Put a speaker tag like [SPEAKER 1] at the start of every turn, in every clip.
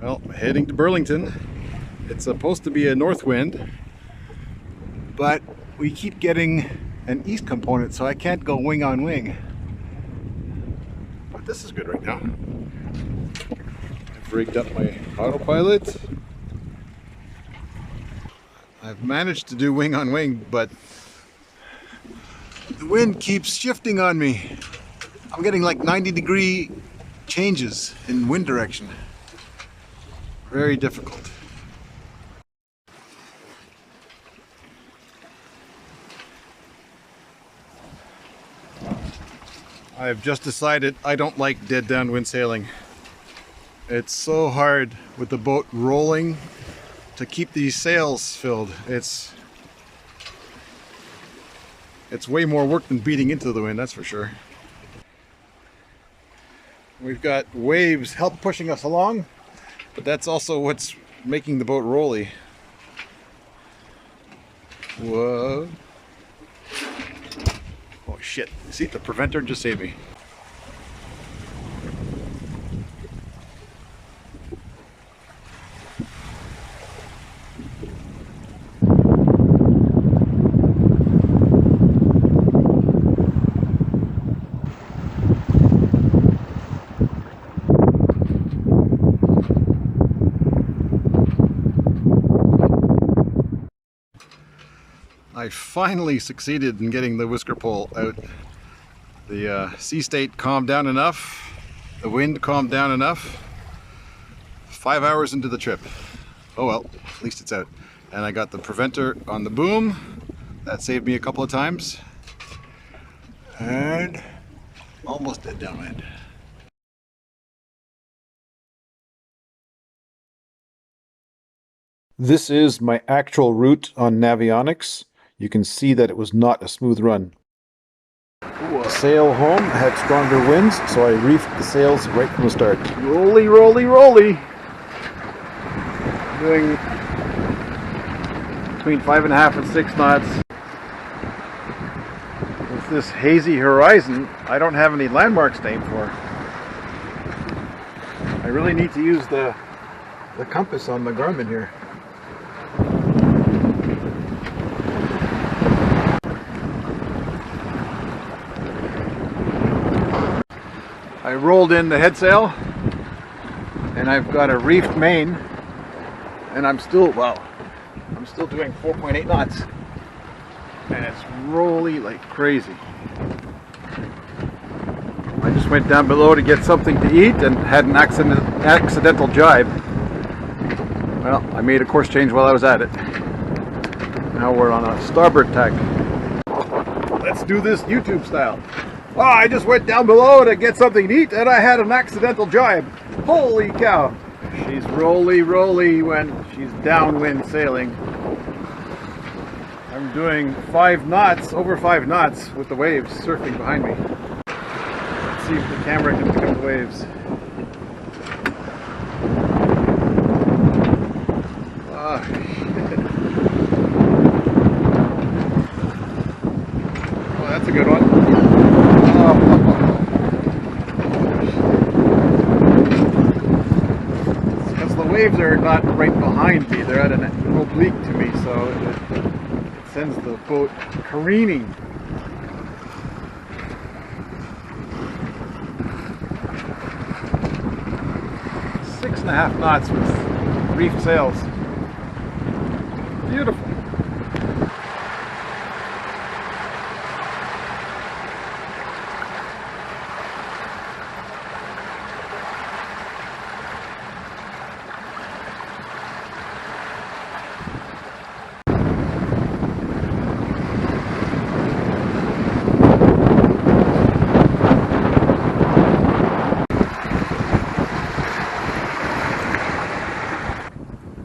[SPEAKER 1] Well, heading to Burlington. It's supposed to be a north wind, but we keep getting an east component, so I can't go wing on wing. But this is good right now. I've rigged up my autopilot. I've managed to do wing on wing, but the wind keeps shifting on me. I'm getting like 90-degree changes in wind direction. Very difficult. I've just decided I don't like dead downwind sailing. It's so hard with the boat rolling to keep these sails filled. It's way more work than beating into the wind, that's for sure. We've got waves help pushing us along, but that's also what's making the boat rolly. Whoa. Oh shit. See, the preventer just saved me. I finally succeeded in getting the whisker pole out. The sea state calmed down enough, the wind calmed down enough. 5 hours into the trip. Oh well, at least it's out. And I got the preventer on the boom. That saved me a couple of times. And almost dead downwind. This is my actual route on Navionics. You can see that it was not a smooth run. The sail home had stronger winds, so I reefed the sails right from the start. Rolly, rolly, rolly! Doing between 5.5 and 6 knots. With this hazy horizon, I don't have any landmarks to aim for. I really need to use the compass on the Garmin here. I rolled in the head sail and I've got a reefed main, and I'm still doing 4.8 knots, and it's rolly like crazy. I just went down below to get something to eat and had an accidental jibe. Well, I made a course change while I was at it. Now we're on a starboard tack. Let's do this YouTube style. Oh, I just went down below to get something to eat and I had an accidental jibe. Holy cow. She's rolly rolly when she's downwind sailing. I'm doing 5 knots, over 5 knots with the waves surfing behind me. Let's see if the camera can pick up the waves. Oh, shit. Oh, that's a good one. Because the waves are not right behind me, they're at an oblique to me, so it sends the boat careening. Six and a half knots with reefed sails. Beautiful.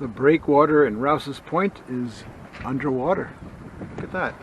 [SPEAKER 1] The breakwater in Rouses Point is underwater. Look at that.